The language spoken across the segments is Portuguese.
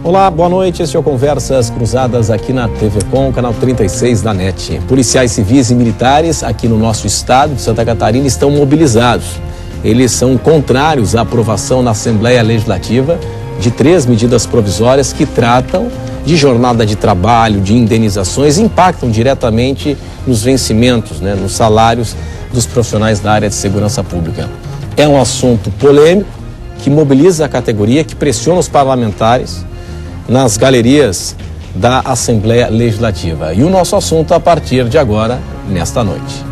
Olá, boa noite. Este é o Conversas Cruzadas aqui na TV Com, canal 36 da NET. Policiais civis e militares aqui no nosso estado de Santa Catarina estão mobilizados. Eles são contrários à aprovação na Assembleia Legislativa de 3 medidas provisórias que tratam de jornada de trabalho, de indenizações, impactam diretamente nos vencimentos, nos salários dos profissionais da área de segurança pública. É um assunto polêmico que mobiliza a categoria, que pressiona os parlamentares nas galerias da Assembleia Legislativa. E o nosso assunto a partir de agora, nesta noite.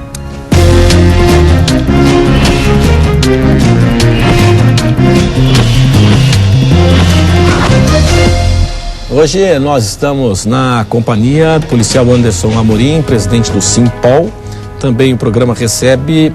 Hoje nós estamos na companhia do policial Anderson Amorim, presidente do Simpol. Também o programa recebe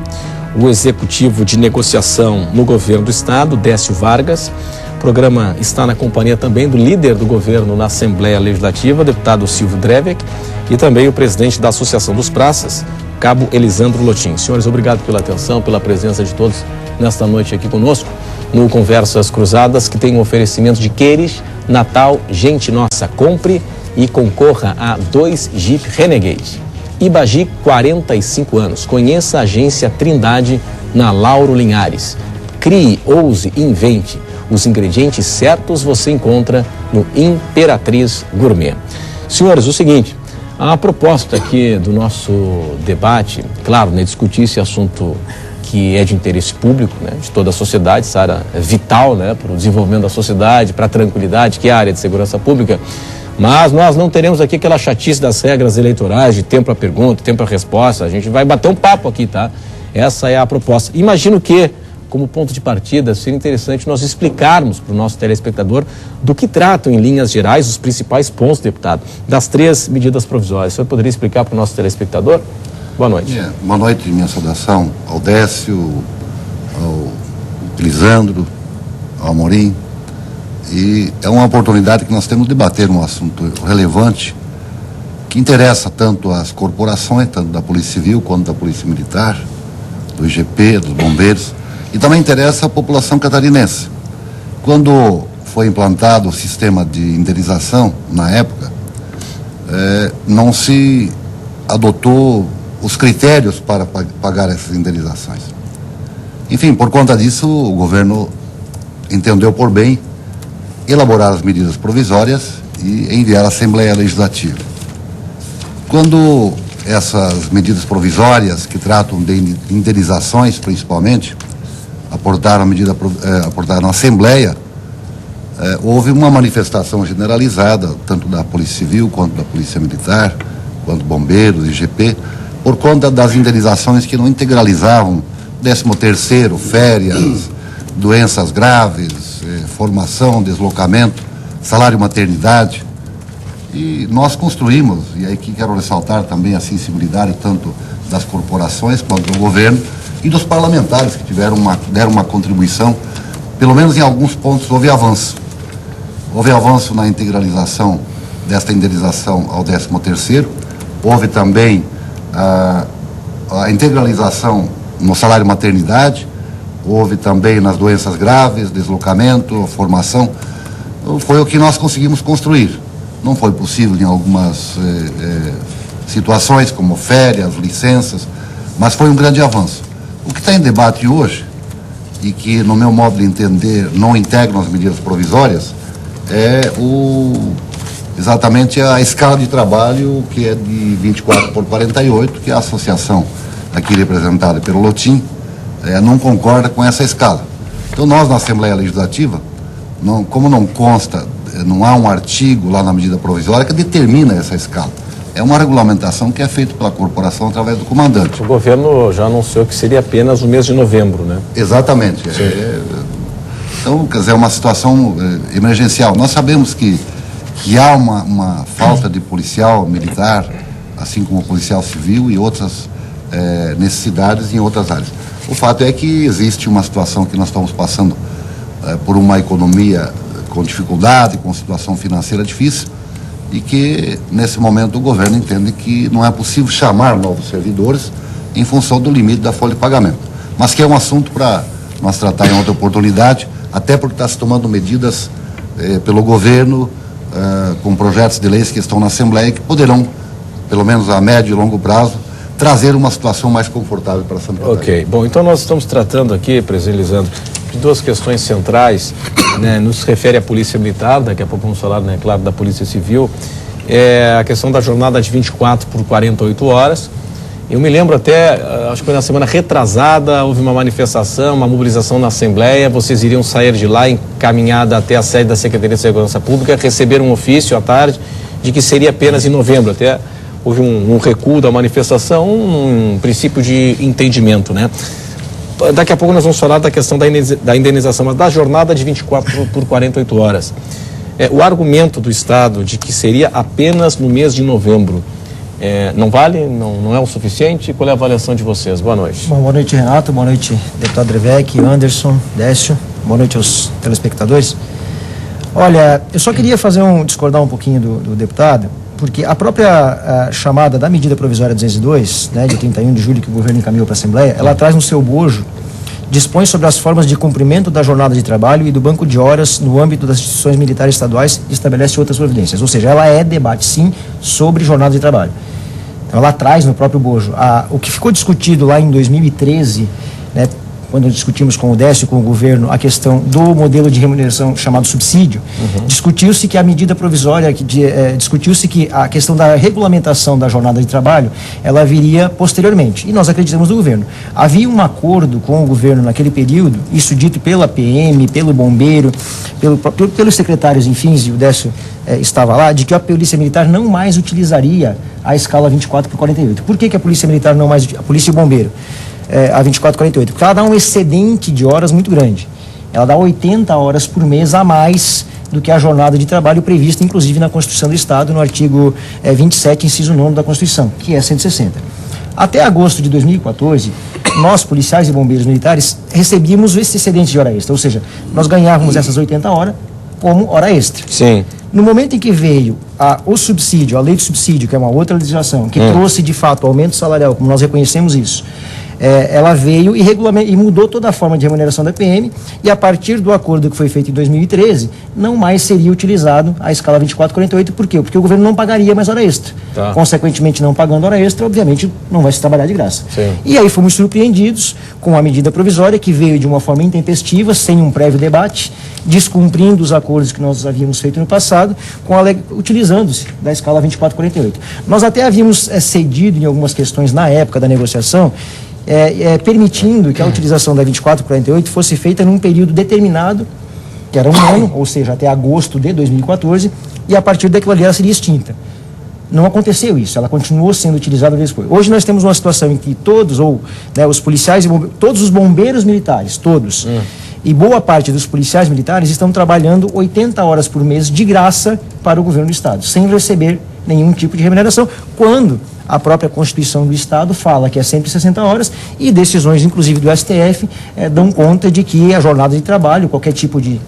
o executivo de negociação no governo do estado, Décio Vargas. O programa está na companhia também do líder do governo na Assembleia Legislativa, deputado Silvio Drevek, e também o presidente da Associação dos Praças, cabo Elisandro Lotin. Senhores, obrigado pela atenção, pela presença de todos nesta noite aqui conosco, no Conversas Cruzadas, que tem um oferecimento de Queires, Natal, Gente Nossa. Compre e concorra a 2 Jeep Renegade. Ibagi, 45 anos. Conheça a agência Trindade na Lauro Linhares. Crie, ouse, invente. Os ingredientes certos você encontra no Imperatriz Gourmet. Senhores, o seguinte, a proposta aqui do nosso debate, claro, discutir esse assunto que é de interesse público, de toda a sociedade, essa área é vital, para o desenvolvimento da sociedade, para a tranquilidade, que é a área de segurança pública. Mas nós não teremos aqui aquela chatice das regras eleitorais, de tempo para pergunta, tempo para resposta. A gente vai bater um papo aqui, tá? Essa é a proposta. Imagino que, como ponto de partida, seria interessante nós explicarmos para o nosso telespectador do que tratam, em linhas gerais, os principais pontos, deputado, das 3 medidas provisórias. O senhor poderia explicar para o nosso telespectador? Boa noite. Boa noite, minha saudação ao Décio, ao Elisandro, ao Amorim. E é uma oportunidade que nós temos de debater um assunto relevante que interessa tanto às corporações, tanto da Polícia Civil quanto da Polícia Militar, do IGP, dos bombeiros, e também interessa à população catarinense. Quando foi implantado o sistema de indenização, na época, não se adotou os critérios para pagar essas indenizações. Enfim, por conta disso, o governo entendeu por bem elaborar as medidas provisórias e enviar à Assembleia Legislativa. Quando essas medidas provisórias, que tratam de indenizações principalmente, aportaram na Assembleia, houve uma manifestação generalizada, tanto da Polícia Civil, quanto da Polícia Militar, quanto bombeiros, IGP, por conta das indenizações que não integralizavam 13º, férias, doenças graves, formação, deslocamento, salário maternidade. E nós construímos, e aí que quero ressaltar também a sensibilidade tanto das corporações quanto do governo e dos parlamentares que deram uma contribuição, pelo menos em alguns pontos houve avanço. Houve avanço na integralização desta indenização ao 13º, houve também a integralização no salário maternidade, houve também nas doenças graves, deslocamento, formação. Foi o que nós conseguimos construir. Não foi possível em algumas situações, como férias, licenças, mas foi um grande avanço. O que está em debate hoje, e que, no meu modo de entender, não integram as medidas provisórias, é exatamente a escala de trabalho, que é de 24/48, que a associação aqui representada pelo Lotin não concorda com essa escala. Então nós, na Assembleia Legislativa, como não consta, não há um artigo lá na medida provisória que determina essa escala. É uma regulamentação que é feita pela corporação através do comandante. O governo já anunciou que seria apenas o mês de novembro, Exatamente. Então, quer dizer, é uma situação emergencial. Nós sabemos que há uma falta de policial militar, assim como policial civil e outras necessidades em outras áreas. O fato é que existe uma situação que nós estamos passando por uma economia com dificuldade, com situação financeira difícil, e que nesse momento o governo entende que não é possível chamar novos servidores em função do limite da folha de pagamento. Mas que é um assunto para nós tratar em outra oportunidade, até porque está se tomando medidas pelo governo com projetos de leis que estão na Assembleia que poderão, pelo menos a médio e longo prazo, trazer uma situação mais confortável para Santa Catarina. Ok. Bom, então nós estamos tratando aqui, presidente Lisandro, de duas questões centrais, né? Nos refere à Polícia Militar, daqui a pouco vamos falar, né, claro, da Polícia Civil, a questão da jornada de 24 por 48 horas. Eu me lembro até, acho que foi na semana retrasada, houve uma manifestação, uma mobilização na Assembleia, vocês iriam sair de lá encaminhada até a sede da Secretaria de Segurança Pública, receberam um ofício à tarde de que seria apenas em novembro, até houve um recuo da manifestação, um princípio de entendimento, né? Daqui a pouco nós vamos falar da questão da indenização, mas da jornada de 24 por 48 horas. O argumento do Estado de que seria apenas no mês de novembro, não vale? Não é o suficiente? Qual é a avaliação de vocês? Boa noite. Bom, boa noite, Renato. Boa noite, deputado Drevec, Anderson, Décio. Boa noite aos telespectadores. Olha, eu só queria discordar um pouquinho do deputado, porque a própria chamada da medida provisória 202, né, de 31 de julho, que o governo encaminhou para a Assembleia, ela traz no seu bojo, dispõe sobre as formas de cumprimento da jornada de trabalho e do banco de horas no âmbito das instituições militares estaduais e estabelece outras providências. Ou seja, ela debate, sim, sobre jornada de trabalho. Então, ela traz no próprio bojo. O que ficou discutido lá em 2013, né, quando discutimos com o Décio e com o governo a questão do modelo de remuneração chamado subsídio, discutiu-se que a medida provisória, discutiu-se que a questão da regulamentação da jornada de trabalho, ela viria posteriormente. E nós acreditamos no governo. Havia um acordo com o governo naquele período, isso dito pela PM, pelo bombeiro, pelos secretários, enfim, e o Décio estava lá, de que a Polícia Militar não mais utilizaria a escala 24 por 48. Por que a Polícia Militar não mais, a Polícia e o Bombeiro? A 24/48, porque ela dá um excedente de horas muito grande. Ela dá 80 horas por mês a mais do que a jornada de trabalho prevista, inclusive na Constituição do Estado, no artigo 27, inciso 9 da Constituição, que é 160. Até agosto de 2014, nós, policiais e bombeiros militares, recebíamos esse excedente de hora extra, ou seja, nós ganhávamos essas 80 horas como hora extra. Sim. No momento em que veio o subsídio, a lei de subsídio, que é uma outra legislação, que trouxe de fato o aumento salarial, como nós reconhecemos isso, ela veio e mudou toda a forma de remuneração da PM, e a partir do acordo que foi feito em 2013, não mais seria utilizado a escala 24/48. Por quê? Porque o governo não pagaria mais hora extra. Tá. Consequentemente, não pagando hora extra, obviamente não vai se trabalhar de graça. Sim. E aí fomos surpreendidos com a medida provisória, que veio de uma forma intempestiva, sem um prévio debate, descumprindo os acordos que nós havíamos feito no passado, utilizando-se da escala 24/48. Nós até havíamos cedido em algumas questões na época da negociação, permitindo que a utilização da 24/48 fosse feita num período determinado, que era um ano, ou seja, até agosto de 2014, e a partir daquilo ali ela seria extinta. Não aconteceu isso, ela continuou sendo utilizada depois. Hoje nós temos uma situação em que todos, os policiais e todos os bombeiros militares, todos, e boa parte dos policiais militares estão trabalhando 80 horas por mês de graça para o governo do Estado, sem receber nenhum tipo de remuneração, quando a própria Constituição do Estado fala que é 160 horas, e decisões, inclusive do STF, dão conta de que a jornada de trabalho, qualquer tipo de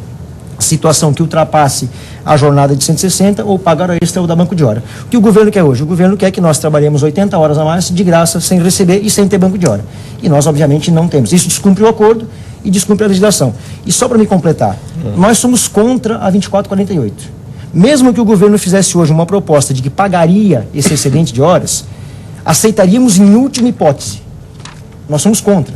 situação que ultrapasse a jornada de 160, ou paga hora extra ou dá banco de hora. O que o governo quer hoje? O governo quer que nós trabalhemos 80 horas a mais de graça, sem receber e sem ter banco de hora. E nós, obviamente, não temos. Isso descumpre o acordo e descumpre a legislação. E só para me completar, nós somos contra a 24/48. Mesmo que o governo fizesse hoje uma proposta de que pagaria esse excedente de horas, aceitaríamos em última hipótese. Nós somos contra.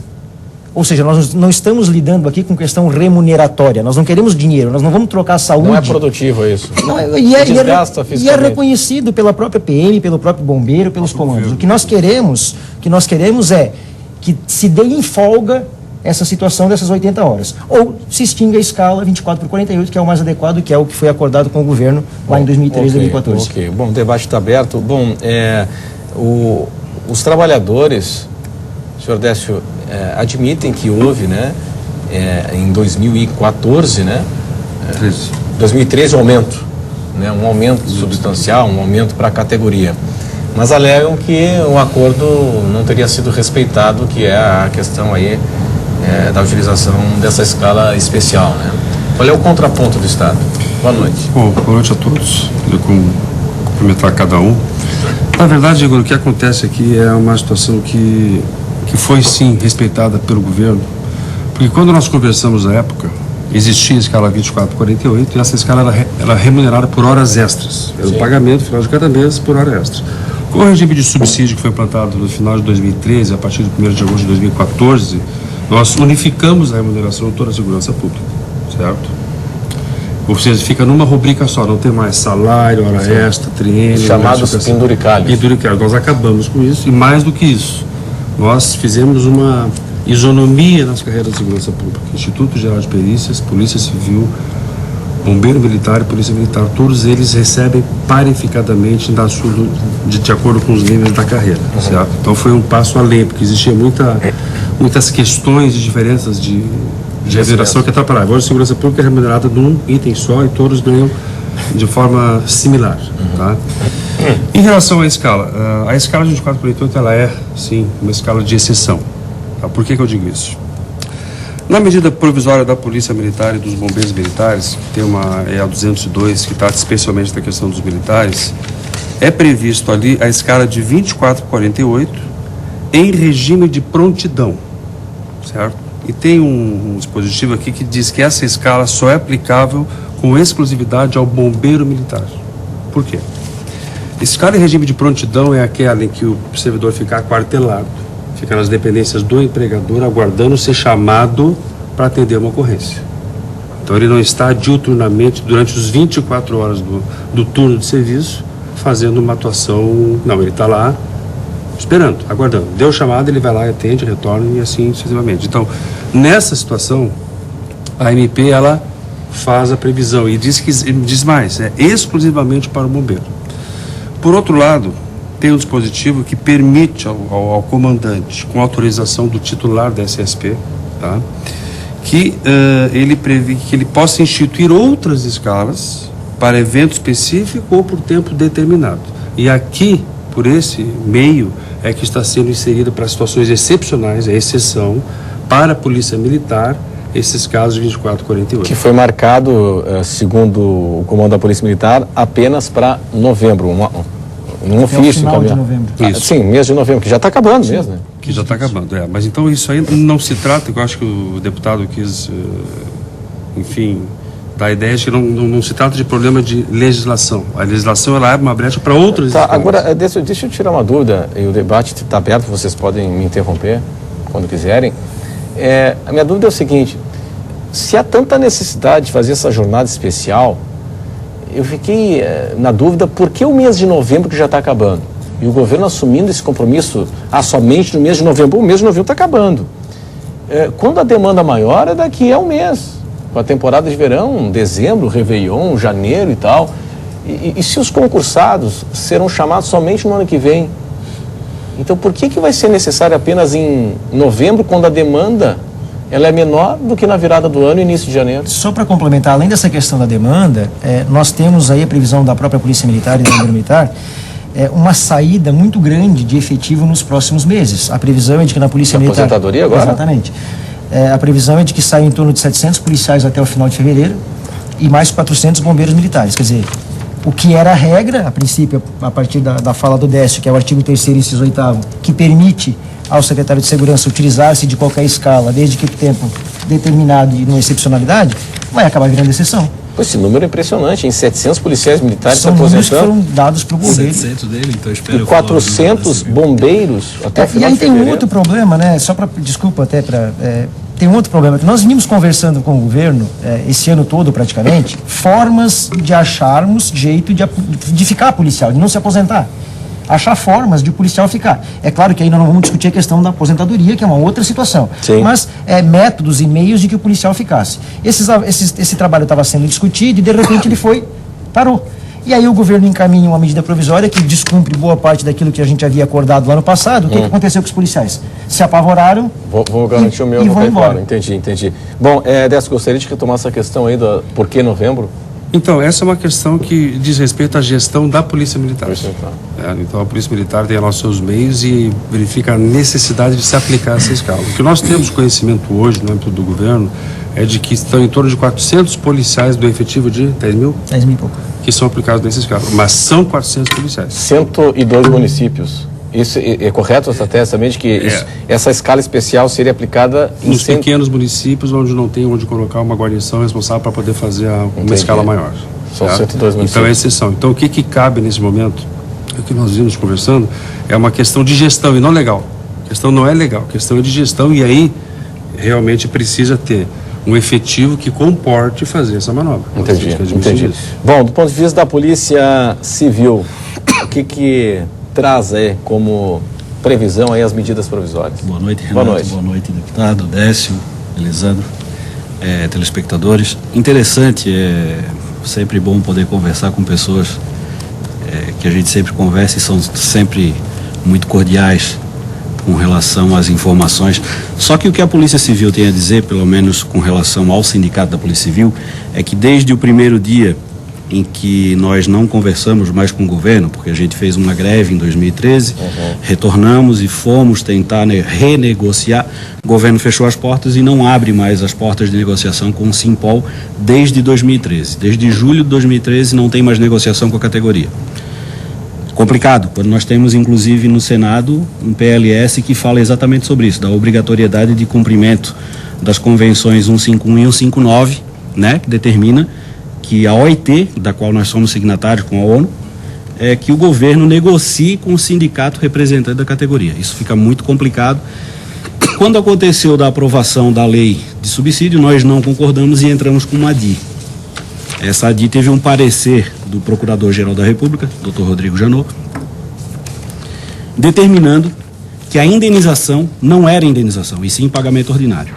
Ou seja, nós não estamos lidando aqui com questão remuneratória. Nós não queremos dinheiro, nós não vamos trocar a saúde. Não é produtivo isso. Não, Desgasta e é reconhecido pela própria PM, pelo próprio bombeiro, pelos comandos. O que nós queremos é que se dê em folga essa situação dessas 80 horas. Ou se extinga a escala 24/48, que é o mais adequado, que é o que foi acordado com o governo lá em 2013 e 2014. Ok, bom, o debate está aberto. Bom, os trabalhadores, senhor Décio, admitem que houve, né, em 2014, né, 2013, um aumento substancial, um aumento para a categoria. Mas alegam que o acordo não teria sido respeitado, que é a questão aí da utilização dessa escala especial, né? Qual é o contraponto do Estado? Boa noite. Bom, boa noite a todos. Eu cumprimentar cada um. Na verdade, Igor, o que acontece aqui é uma situação que foi sim respeitada pelo governo, porque quando nós conversamos na época, existia a escala 24/48 e essa escala era remunerada por horas extras. Era um pagamento no final de cada mês por hora extra. Com o regime de subsídio que foi implantado no final de 2013, a partir do 1º de agosto de 2014, nós unificamos a remuneração de toda a segurança pública, certo? Ou seja, fica numa rubrica só, não tem mais salário, hora extra, triênio... Chamados penduricalhos. Penduricalhos. Nós acabamos com isso, e mais do que isso, nós fizemos uma isonomia nas carreiras de segurança pública. Instituto Geral de Perícias, Polícia Civil, Bombeiro Militar e Polícia Militar, todos eles recebem parificadamente de acordo com os níveis da carreira, certo? Então foi um passo além, porque existia muitas questões de diferenças de remuneração que atrapalhavam. Hoje a segurança pública é remunerada num item só e todos ganham de forma similar, tá? Em relação à escala, a escala de 24/48 ela é, sim, uma escala de exceção. Tá? Por que eu digo isso? Na medida provisória da Polícia Militar e dos Bombeiros Militares, que tem a 202, que trata especialmente da questão dos militares, é previsto ali a escala de 24/48 em regime de prontidão, certo? E tem um dispositivo aqui que diz que essa escala só é aplicável com exclusividade ao bombeiro militar. Por quê? Escala em regime de prontidão é aquela em que o servidor fica aquartelado, fica nas dependências do empregador, aguardando ser chamado para atender uma ocorrência. Então ele não está diuturnamente, durante os 24 horas do turno de serviço, fazendo uma atuação. Não, ele está lá esperando, aguardando. Deu chamada, ele vai lá, atende, retorna e assim sucessivamente. Então, nessa situação, a MP ela faz a previsão e diz mais, é exclusivamente para o bombeiro. Por outro lado, tem um dispositivo que permite ao comandante, com autorização do titular da SSP, tá, que ele prevê que ele possa instituir outras escalas para evento específico ou por tempo determinado. E aqui, por esse meio, é que está sendo inserida para situações excepcionais, a exceção, para a Polícia Militar, esses casos de 24/48. Que foi marcado, segundo o comando da Polícia Militar, apenas para novembro, um ofício. Final de novembro. Sim, mês de novembro, que já está acabando mesmo, né? Que já está acabando, Mas então isso aí não se trata, eu acho que o deputado quis, enfim, dar a ideia de que não se trata de problema de legislação. A legislação, ela abre uma brecha para outras escolas. Agora, deixa eu tirar uma dúvida, e o debate está aberto, vocês podem me interromper quando quiserem. A minha dúvida é o seguinte: se há tanta necessidade de fazer essa jornada especial, eu fiquei na dúvida por que o mês de novembro que já está acabando? E o governo assumindo esse compromisso somente no mês de novembro. O mês de novembro está acabando. Quando a demanda maior é daqui a um mês, com a temporada de verão, dezembro, Réveillon, janeiro e tal. E se os concursados serão chamados somente no ano que vem? Então por que vai ser necessário apenas em novembro, quando a demanda ela é menor do que na virada do ano e início de janeiro? Só para complementar, além dessa questão da demanda, nós temos aí a previsão da própria Polícia Militar e do Bombeiro Militar, uma saída muito grande de efetivo nos próximos meses. A previsão é de que na Polícia Militar... Aposentadoria agora? Exatamente. A previsão é de que saia em torno de 700 policiais até o final de fevereiro e mais 400 bombeiros militares. Quer dizer, o que era a regra, a princípio, a partir da fala do Décio, que é o artigo 3º, inciso 8º, que permite ao secretário de Segurança utilizar-se de qualquer escala, desde que o tempo determinado e numa excepcionalidade, vai acabar virando exceção. Esse número é impressionante, em 700 policiais militares se São números que aposentando. foram dados para o governo. 700 dele, então espero E 400 bombeiros até o E final aí de tem fevereiro. um outro problema, né? Só para, desculpa até para... tem um outro problema, que nós vínhamos conversando com o governo, esse ano todo praticamente, formas de acharmos jeito de ficar policial, de não se aposentar. Achar formas de o policial ficar. É claro que ainda não vamos discutir a questão da aposentadoria, que é uma outra situação. Sim. Mas métodos e meios de que o policial ficasse. Esse trabalho estava sendo discutido e de repente ele parou. E aí o governo encaminha uma medida provisória que descumpre boa parte daquilo que a gente havia acordado lá no passado. O que aconteceu com os policiais? Se apavoraram. Vou garantir o meu, e vou vão cair embora. fora. Entendi. Bom, Décio, gostaria de retomar essa questão aí do por que novembro? Então, essa é uma questão que diz respeito à gestão da Polícia Militar. Militar. Então, a Polícia Militar tem lá os seus meios e verifica a necessidade de se aplicar essa escala. O que nós temos conhecimento hoje, no âmbito do governo, é de que estão em torno de 400 policiais do efetivo de 10 mil? 10 mil e pouco. Que são aplicados nessa escala. Mas são 400 policiais. 102 municípios. Isso é correto, essa tese também, de que essa escala especial seria aplicada nos pequenos municípios onde não tem onde colocar uma guarnição responsável para poder fazer uma escala maior. São 102 municípios. Então é exceção. Então o que cabe nesse momento, o que nós vimos conversando, é uma questão de gestão e não legal. A questão não é legal, a questão é de gestão, e aí realmente precisa ter um efetivo que comporte fazer essa manobra. Entendi. Bom, do ponto de vista da Polícia Civil, o que traz aí como previsão aí as medidas provisórias? Boa noite, Renato. Boa noite, deputado, Décio, Elisandro, telespectadores. Interessante, é sempre bom poder conversar com pessoas que a gente sempre conversa e são sempre muito cordiais com relação às informações. Só que o que a Polícia Civil tem a dizer, pelo menos com relação ao Sindicato da Polícia Civil, é que desde o primeiro dia em que nós não conversamos mais com o governo, porque a gente fez uma greve em 2013, retornamos e fomos tentar renegociar, o governo fechou as portas e não abre mais as portas de negociação com o Simpol desde 2013. Desde julho de 2013 não tem mais negociação com a categoria. Complicado, quando nós temos inclusive no Senado um PLS que fala exatamente sobre isso, da obrigatoriedade de cumprimento das convenções 151 e 159, né, que determina que a OIT, da qual nós somos signatários com a ONU, é que o governo negocie com o sindicato representante da categoria. Isso fica muito complicado. Quando aconteceu da aprovação da lei de subsídio, nós não concordamos e entramos com uma ADI. Essa ADI teve um parecer do Procurador-Geral da República, Dr. Rodrigo Janot, determinando que a indenização não era indenização, e sim pagamento ordinário.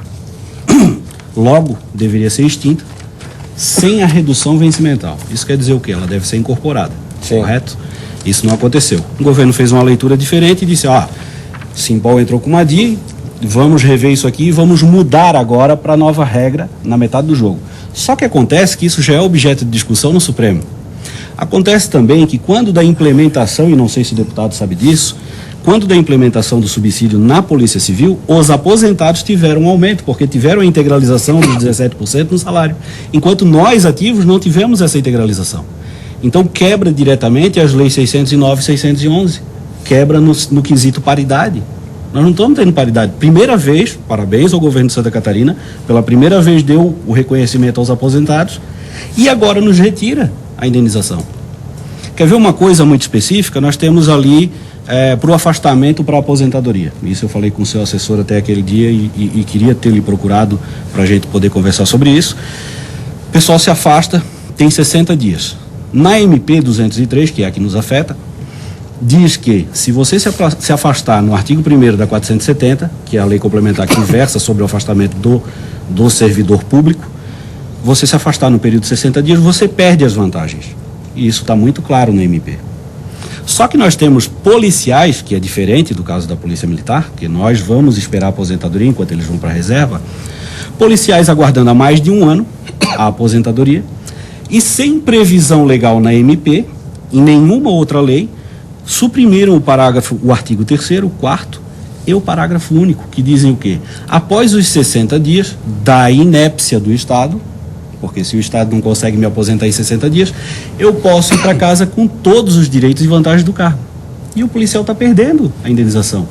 Logo, deveria ser extinta, sem a redução vencimental. Isso quer dizer o quê? Ela deve ser incorporada, correto? Isso não aconteceu. O governo fez uma leitura diferente e disse, Simpol entrou com uma ADI, vamos rever isso aqui e vamos mudar agora para a nova regra na metade do jogo. Só que acontece que isso já é objeto de discussão no Supremo. Acontece também que quando da implementação, e não sei se o deputado sabe disso, quando da implementação do subsídio na Polícia Civil, os aposentados tiveram um aumento, porque tiveram a integralização dos 17% no salário, enquanto nós ativos não tivemos essa integralização. Então quebra diretamente as leis 609 e 611, quebra no quesito paridade. Nós não estamos tendo paridade. Primeira vez, parabéns ao governo de Santa Catarina, pela primeira vez deu o reconhecimento aos aposentados e agora nos retira a indenização. Quer ver uma coisa muito específica? Nós temos ali para o afastamento para a aposentadoria. Isso eu falei com o seu assessor até aquele dia e queria ter lhe procurado para a gente poder conversar sobre isso. O pessoal se afasta, tem 60 dias. Na MP 203, que é a que nos afeta, diz que se você se afastar no artigo 1º da 470, que é a lei complementar que versa sobre o afastamento do servidor público, você se afastar no período de 60 dias, você perde as vantagens. E isso está muito claro no MP. Só que nós temos policiais, que é diferente do caso da Polícia Militar, que nós vamos esperar a aposentadoria enquanto eles vão para a reserva, policiais aguardando há mais de um ano a aposentadoria, e sem previsão legal na MP, em nenhuma outra lei, suprimiram o artigo 3º, o 4º e o parágrafo único, que dizem o quê? Após os 60 dias da inépcia do Estado, porque se o Estado não consegue me aposentar em 60 dias, eu posso ir para casa com todos os direitos e vantagens do cargo. E o policial está perdendo a indenização.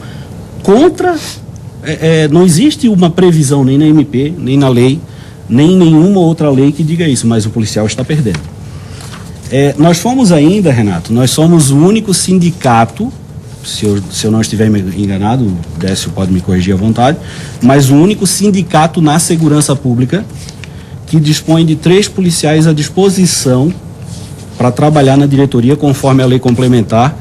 Não existe uma previsão nem na MP, nem na lei, nem em nenhuma outra lei que diga isso, mas o policial está perdendo. Nós fomos ainda, Renato, nós somos o único sindicato, se eu não estiver enganado, o Décio pode me corrigir à vontade, mas o único sindicato na segurança pública que dispõe de 3 policiais à disposição para trabalhar na diretoria conforme a lei complementar,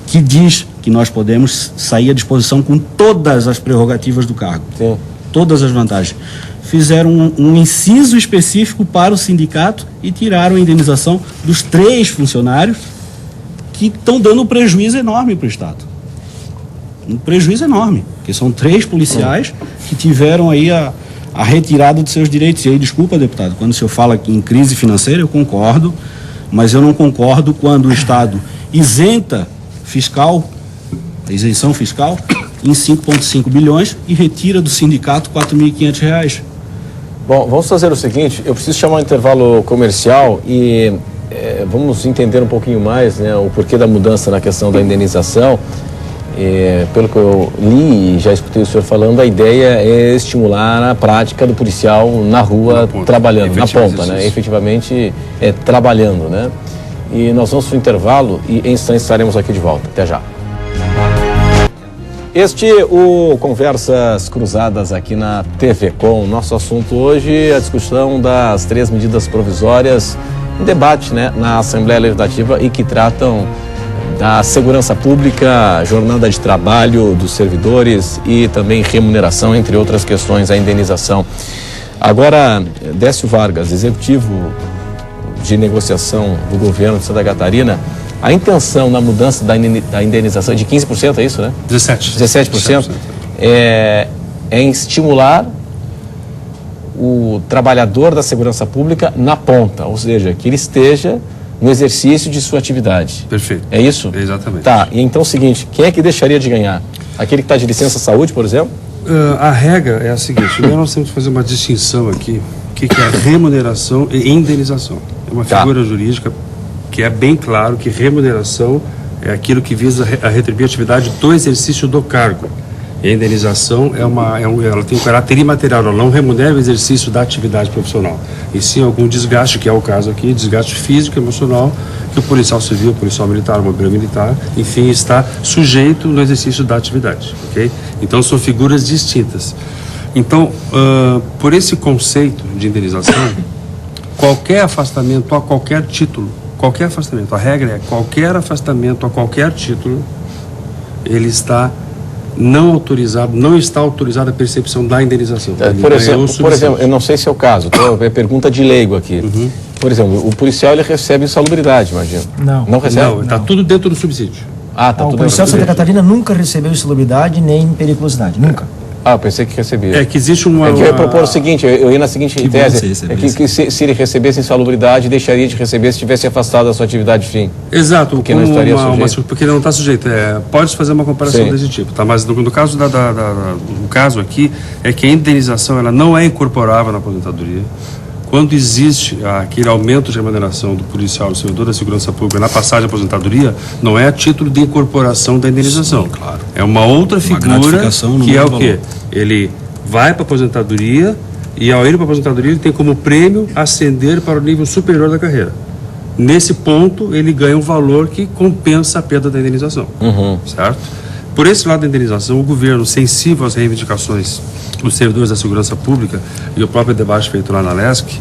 que diz que nós podemos sair à disposição com todas as prerrogativas do cargo. Sim. Todas as vantagens. Fizeram um inciso específico para o sindicato e tiraram a indenização dos 3 funcionários que estão dando um prejuízo enorme para o Estado. Um prejuízo enorme, porque são 3 policiais que tiveram aí a retirada dos seus direitos. E aí, desculpa, deputado, quando o senhor fala em crise financeira, eu concordo, mas eu não concordo quando o Estado isenta a isenção fiscal em 5,5 bilhões e retira do sindicato R$4.500. Bom, vamos fazer o seguinte, eu preciso chamar um intervalo comercial e vamos entender um pouquinho mais, né, o porquê da mudança na questão da indenização. Pelo que eu li e já escutei o senhor falando, a ideia é estimular a prática do policial na rua, trabalhando, na ponta, né? Efetivamente trabalhando, né? E nós vamos para o intervalo e em instantes estaremos aqui de volta. Até já. O Conversas Cruzadas aqui na TV Com. Nosso assunto hoje é a discussão das 3 medidas provisórias em debate, né, na Assembleia Legislativa e que tratam da segurança pública, jornada de trabalho dos servidores e também remuneração, entre outras questões, a indenização. Agora, Décio Vargas, executivo de negociação do governo de Santa Catarina, a intenção na mudança da indenização de 15%, é isso, né? 17%. É em estimular o trabalhador da segurança pública na ponta, ou seja, que ele esteja no exercício de sua atividade. Perfeito. É isso? Exatamente. Tá, e então é o seguinte, quem é que deixaria de ganhar? Aquele que está de licença saúde, por exemplo? A regra é a seguinte, nós temos que fazer uma distinção aqui, o que é remuneração e indenização. É uma figura jurídica que é bem claro que remuneração é aquilo que visa a retribuir a atividade do exercício do cargo. E a indenização ela tem um caráter imaterial, ela não remunera o exercício da atividade profissional. E sim algum desgaste, que é o caso aqui, desgaste físico e emocional, que o policial civil, o policial militar, o bombeiro militar, enfim, está sujeito no exercício da atividade, ok? Então são figuras distintas. Então, por esse conceito de indenização, qualquer afastamento a qualquer título, qualquer afastamento, a regra é qualquer afastamento a qualquer título, ele está não autorizado, não está autorizada a percepção da indenização. Por exemplo, eu não sei se é o caso, é pergunta de leigo aqui. Por exemplo, o policial ele recebe insalubridade, imagino. Não recebe? Não, está tudo dentro do subsídio. O policial de Santa Catarina nunca recebeu insalubridade nem periculosidade, nunca. Eu pensei que recebia. É que existe uma... É que eu ia propor o seguinte, eu ia na seguinte tese, que se ele recebesse insalubridade, deixaria de receber se estivesse afastado da sua atividade fim. Exato, porque não estaria sujeito. porque ele não está sujeito. Pode fazer uma comparação desse tipo, tá? Mas no caso o caso aqui é que a indenização ela não é incorporável na aposentadoria. Quando existe aquele aumento de remuneração do policial, do servidor da segurança pública na passagem de aposentadoria, não é a título de incorporação da indenização. Sim, claro. É uma outra figura que é o quê? Ele vai para a aposentadoria e ao ir para a aposentadoria ele tem como prêmio ascender para o nível superior da carreira. Nesse ponto ele ganha um valor que compensa a perda da indenização. Certo? Por esse lado da indenização, o governo, sensível às reivindicações dos servidores da segurança pública e o próprio debate feito lá na LESC,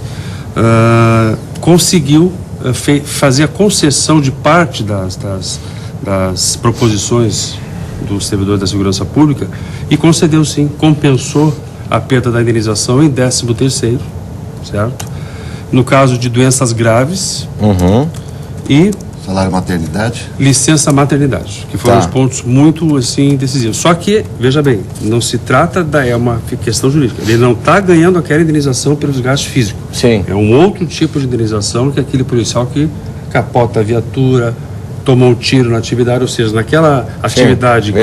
conseguiu fazer a concessão de parte das proposições dos servidores da segurança pública e concedeu sim, compensou a perda da indenização em 13º, certo? No caso de doenças graves e salário maternidade, licença maternidade, que foram os pontos muito assim decisivos. Só que, veja bem, não se trata é uma questão jurídica. Ele não está ganhando aquela indenização pelo desgaste físico. Sim. É um outro tipo de indenização que aquele policial que capota a viatura, tomou um tiro na atividade, ou seja, naquela atividade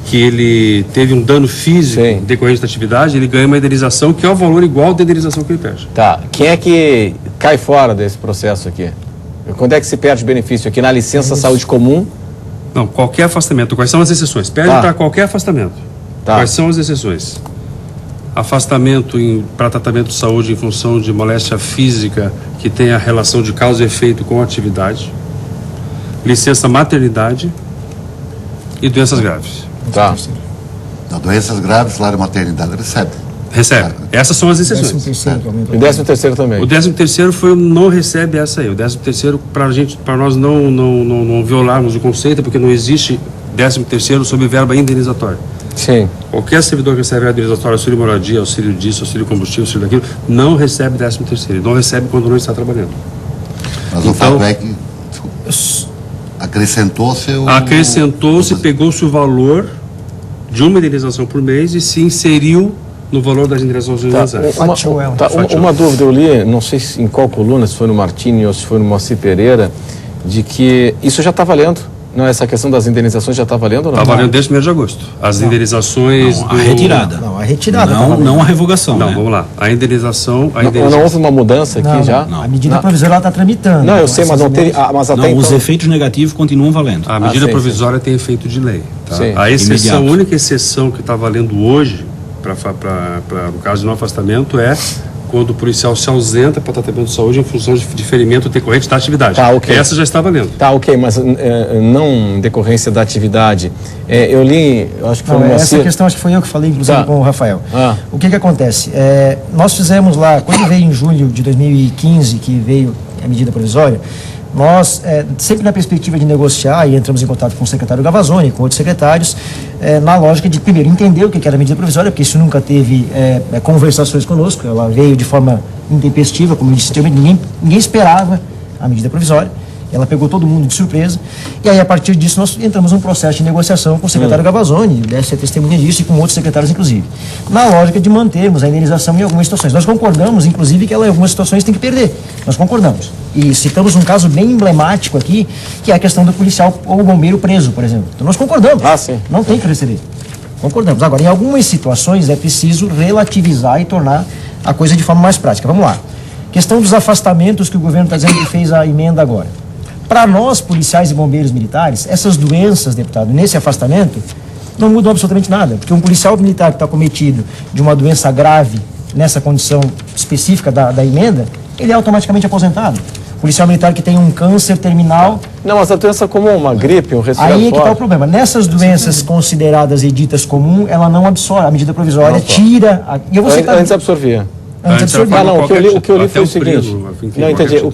que ele teve um dano físico decorrente da atividade, ele ganha uma indenização que é o valor igual da indenização que ele perde. Tá. Quem é que cai fora desse processo aqui? Quando é que se perde benefício aqui? Na licença saúde comum? Não, qualquer afastamento. Quais são as exceções? Perde para qualquer afastamento. Quais são as exceções? Afastamento para tratamento de saúde em função de moléstia física que tenha relação de causa e efeito com a atividade. Licença maternidade e doenças graves. Doenças graves, salário maternidade recebe. Essas são as exceções. E 13º também. O 13º não recebe essa aí. O 13º, para nós não violarmos o conceito, porque não existe 13º sob verba indenizatória. Sim. Qualquer servidor que recebe indenizatória, auxílio moradia, auxílio disso, auxílio combustível, auxílio daquilo, não recebe 13º. Ele não recebe quando não está trabalhando. Mas o fato é que acrescentou-se, pegou-se o valor de uma indenização por mês e se inseriu no valor das indenizações universais. Uma dúvida, eu li, não sei em qual coluna, se foi no Martini ou se foi no Moacir Pereira, de que isso já está valendo Não, essa questão das indenizações já está valendo ou não? Está valendo desde o 1º de agosto. As indenizações Não, a retirada. Não, a retirada. Não a revogação, Não, né? vamos lá. A indenização... Não houve uma mudança aqui já? Não. A medida provisória está tramitando. Não, eu sei, mas não teve... mas até Não, os então... efeitos negativos continuam valendo. A medida sim, provisória tem efeito de lei. Tá? Sim. A exceção, Imediato. a única exceção que está valendo hoje, no caso de não afastamento, é quando o policial se ausenta para tratamento de saúde em função de ferimento decorrente da atividade. Tá, ok. Essa já está valendo. Tá, ok, mas não em decorrência da atividade. Eu li, eu acho que foi Não, uma... essa questão acho que foi eu que falei, inclusive, Tá. com o Rafael. Ah. O que acontece? Nós fizemos lá, quando veio em julho de 2015, que veio a medida provisória, nós, sempre na perspectiva de negociar, e entramos em contato com o secretário Gavazzoni, com outros secretários, na lógica de, primeiro, entender o que era a medida provisória, porque isso nunca teve conversações conosco, ela veio de forma intempestiva, como eu disse, ninguém esperava a medida provisória. Ela pegou todo mundo de surpresa. E aí, a partir disso, nós entramos num processo de negociação com o secretário Gavazzoni, o Décio é testemunha disso, e com outros secretários, inclusive. Na lógica de mantermos a indenização em algumas situações. Nós concordamos, inclusive, que ela em algumas situações tem que perder. Nós concordamos. E citamos um caso bem emblemático aqui, que é a questão do policial ou bombeiro preso, por exemplo. Então, nós concordamos. Ah, sim. Não tem que receber. Concordamos. Agora, em algumas situações, é preciso relativizar e tornar a coisa de forma mais prática. Vamos lá. Questão dos afastamentos que o governo está dizendo que fez a emenda agora. Para nós, policiais e bombeiros militares, essas doenças, deputado, nesse afastamento, não mudam absolutamente nada. Porque um policial militar que está cometido de uma doença grave, nessa condição específica da emenda, ele é automaticamente aposentado. O policial militar que tem um câncer terminal... Não, mas a doença comum, uma gripe, um resfriado Aí é que está o forte. problema. Nessas doenças consideradas e ditas comum, ela não absorve. A medida provisória tira... E eu vou citar... Antes absorvia. Antes absorvia. Ah, não, o que eu li Até foi o o seguinte. preso, enfim, Não, entendi. qualquer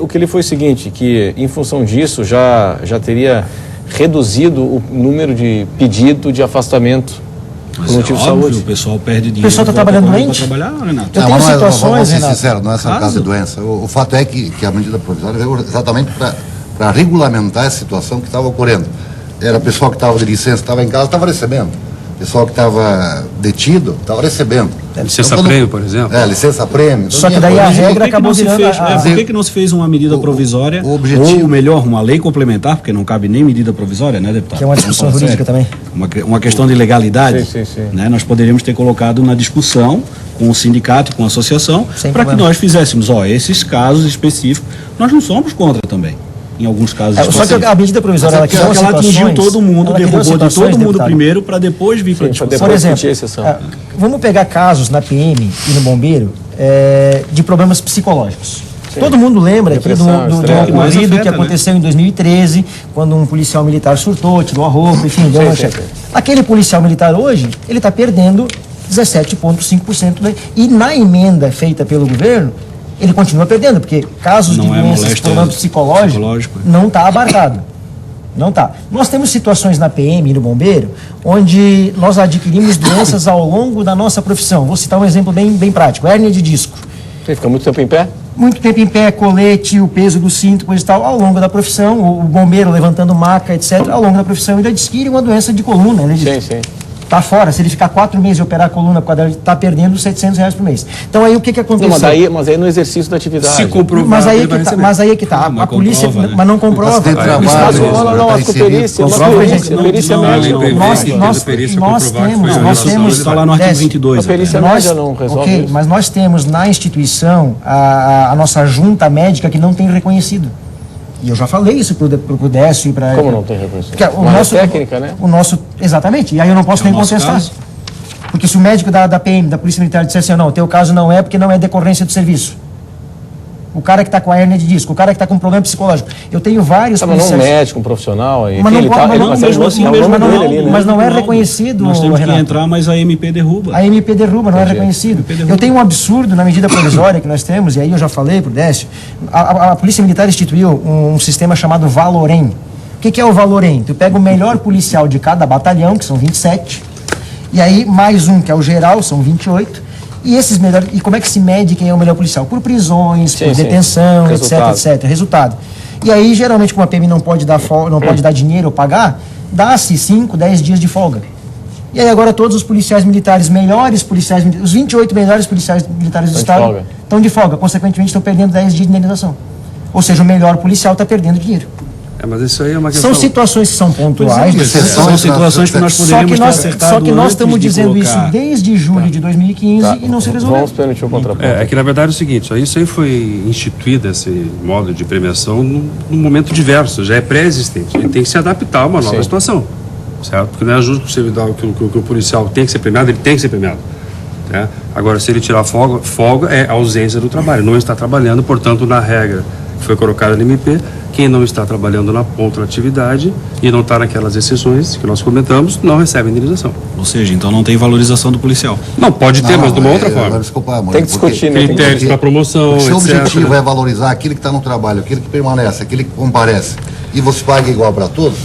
O que eu li foi o seguinte, que em função disso já teria reduzido o número de pedido de afastamento Mas por motivo de óbvio, saúde. o pessoal perde dinheiro. O pessoal tá volta trabalhando correndo doente? pra trabalhar, Renato. Eu tenho mas situações, vamos ser Renato. sinceros, não é só caso de doença. O fato é que a medida provisória veio exatamente para regulamentar essa situação que estava ocorrendo. Era pessoal que estava de licença, estava em casa, estava recebendo. Pessoal que estava detido, estava recebendo. Licença-prêmio, por exemplo. Licença-prêmio. Só que daí a Mas por regra que acabou não se virando... fez, a- por que não se fez uma medida provisória, o objetivo- ou melhor, uma lei complementar, porque não cabe nem medida provisória, né, deputado? Que é uma discussão Vamos falar jurídica sério. Uma questão de legalidade, Sim. né? Nós poderíamos ter colocado na discussão com o sindicato, com a associação, Sem para que problema. nós fizéssemos, esses casos específicos, nós não somos contra também, em alguns casos Só que específicos. a medida provisória, ela Só criou que ela atingiu situações- todo mundo, ela criou derrubou de situações, todo mundo deputado. primeiro, para depois vir para a Sim, pra discussão. Por depois exemplo, discutir a exceção. vamos pegar casos na PM e no bombeiro de problemas psicológicos. Todo mundo lembra aqui Depressão, de um estresse. Mais ocorrido afeta, que aconteceu em 2013, quando um policial militar surtou, tirou a roupa, enfim, deu uma sim. chefe. Aquele policial militar hoje, ele está perdendo 17,5%, né? E na emenda feita pelo governo, ele continua perdendo, porque casos Não de é doenças, moléstia problemas psicológicos, psicológico. não está abarcado. Não está. Nós temos situações na PM e no bombeiro onde nós adquirimos doenças ao longo da nossa profissão. Vou citar um exemplo bem prático. Hérnia de disco. Você fica muito tempo em pé? Muito tempo em pé, colete, o peso do cinto, coisa e tal, ao longo da profissão, o bombeiro levantando maca, etc., ao longo da profissão, ele adquire uma doença de coluna. Ele Sim. está fora. Se ele ficar 4 meses e operar a coluna por causa dela, ele está perdendo R$700 por mês. Então aí o que aconteceu? Não, mas aí no exercício da atividade. Se comprovar, Mas aí ele vai que tá, receber. mas aí que tá. Mas A polícia, comprova, né? mas não comprova. Mas tem trabalho, Não, Tá a perícia, Comprova, gente, perícia não, médica. não, Nós Perícia temos, comprovar que foi nós isso. Está lá no artigo Décio, 22. A perícia até. médica não resolve ok, isso. mas nós temos na instituição a nossa junta médica que não tem reconhecido. E eu já falei isso pro Décio e para... Como não tem reconhecido? Porque Uma área técnica, né? Exatamente, e aí eu não posso É o nem nosso contestar. caso. Porque se o médico da PM, da Polícia Militar, disser assim, não, o teu caso não é porque não é decorrência do serviço. O cara que está com a hérnia de disco, o cara que está com problema psicológico. Eu tenho vários Mas não um policiais... médico, um profissional. Mas não ele pode- mas não- mas mesmo é o assim, nome mesmo dele não- ali, né? mas não é reconhecido, Nós temos Renato. que entrar, mas a MP derruba. A MP derruba, não é Entendi. reconhecido. MP derruba. Eu tenho um absurdo na medida provisória que nós temos, e aí eu já falei pro Décio, a Polícia Militar instituiu um sistema chamado Valorem. O que é o Valorem? Tu pega o melhor policial de cada batalhão, que são 27, e aí mais um, que é o geral, são 28, e esses melhores. E como é que se mede quem é o melhor policial? Por prisões, Sim, por sim. detenção, Resultado. etc. Resultado. E aí, geralmente, como a PM não pode dar dinheiro ou pagar, dá-se 5, 10 dias de folga. E aí agora todos os policiais militares, os 28 melhores policiais militares do Estão de Estado folga. estão de folga. Consequentemente, estão perdendo 10 dias de indenização. Ou seja, o melhor policial está perdendo dinheiro. Mas isso aí é uma questão... São situações que são pontuais. São situações que nós poderíamos ter acertado. Só que nós estamos antes de dizendo colocar. isso desde julho de 2015 e não se resolveu. Vamos permitir o contraponto. É que na verdade é o seguinte, isso aí foi instituído, esse modo de premiação, num momento diverso, já é pré-existente. Ele tem que se adaptar a uma nova situação, certo? Porque não é justo você dar que o policial tem que ser premiado, ele tem que ser premiado. Né? Agora, se ele tirar folga é ausência do trabalho, não está trabalhando, portanto, na regra que foi colocada no MP, quem não está trabalhando na outra atividade e não está naquelas exceções que nós comentamos, não recebe indenização. Ou seja, então não tem valorização do policial. Não, pode ter, mas de uma outra forma. Agora, desculpa, amor, Tem que discutir, né? Critérios para promoção, Se o etc. objetivo é valorizar aquele que está no trabalho, aquele que permanece, aquele que comparece, e você paga igual para todos,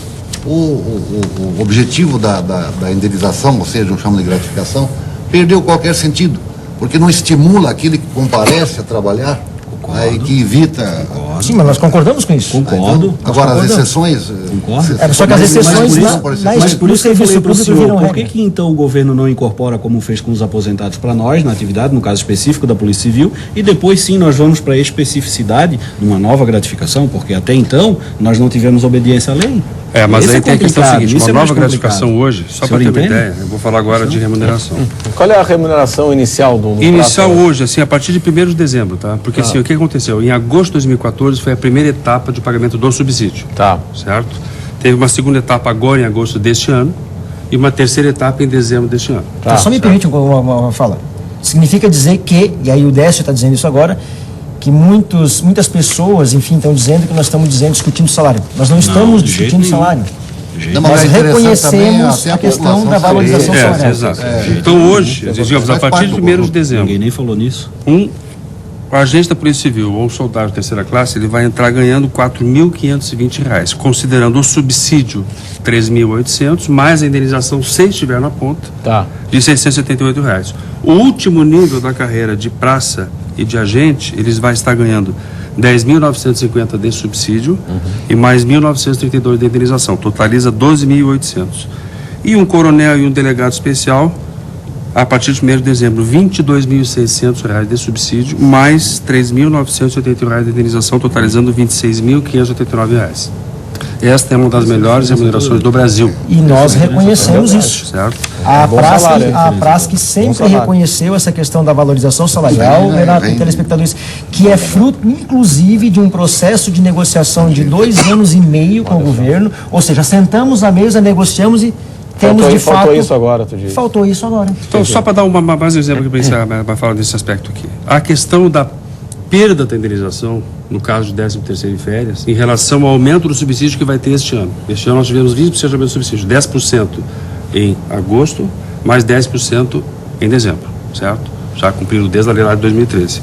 o objetivo da indenização, ou seja, eu chamo de gratificação, perdeu qualquer sentido, porque não estimula aquele que comparece a trabalhar, aí que evita... Sim, mas nós concordamos com isso. Concordo. Agora, as exceções... Concordo. Só que as exceções Mas por isso que eu falei para o senhor, viram por regra. que então o governo não incorpora, como fez com os aposentados, para nós, na atividade, no caso específico da Polícia Civil, e depois sim nós vamos para a especificidade numa nova gratificação, porque até então nós não tivemos obediência à lei. Mas Esse aí é tem a questão complicado, seguinte, isso uma é mais nova gratificação complicado. hoje, só O para senhor ter uma entende? ideia, eu vou falar agora de remuneração. Qual é a remuneração inicial do Inicial prazo? hoje, assim, a partir de 1º de dezembro, tá? Porque assim, o que aconteceu? Em agosto de 2014 foi a primeira etapa de pagamento do subsídio, Tá. certo? Teve uma segunda etapa agora em agosto deste ano e uma terceira etapa em dezembro deste ano. Então, só me permite uma fala. Significa dizer que, e aí o Décio está dizendo isso agora, que muitas pessoas, enfim, estão dizendo que nós estamos discutindo salário. Nós não estamos de jeito discutindo nenhum. salário. Não, mas Nós é interessante também reconhecemos até a questão população da valorização saber. salarial. Exato. Então hoje, digamos, a partir de 1º de dezembro, Ninguém nem falou nisso. um agente da Polícia Civil ou um soldado de terceira classe, ele vai entrar ganhando R$ 4.520, considerando o subsídio R$ 3.800, mais a indenização, se estiver na ponta, Tá. de R$ 678. O último nível da carreira de praça e de agente, eles vão estar ganhando R$ 10.950 de subsídio e mais R$ 1.932 de indenização, totaliza R$ 12.800. E um coronel e um delegado especial, a partir de 1º de dezembro, R$ 22.600 de subsídio, mais R$ 3.981 de indenização, totalizando R$ 26.589. Esta é uma das melhores remunerações do Brasil, E nós reconhecemos isso. certo? A bom salário, hein, Prasc sempre salário. reconheceu essa questão da valorização salarial, Renato e telespectadores, que é fruto, inclusive, de um processo de negociação de 2 anos e meio com o governo, ou seja, sentamos à mesa, negociamos e temos de fato... Faltou isso agora, tu diz. Faltou isso agora. Então, só para dar mais um exemplo aqui para falar desse aspecto aqui. A questão da perda da indenização, no caso de 13º e férias, em relação ao aumento do subsídio que vai ter este ano. Este ano nós tivemos 20% de aumento do subsídio, 10% em agosto, mais 10% em dezembro, certo? Já cumprido desde a lei lá de 2013.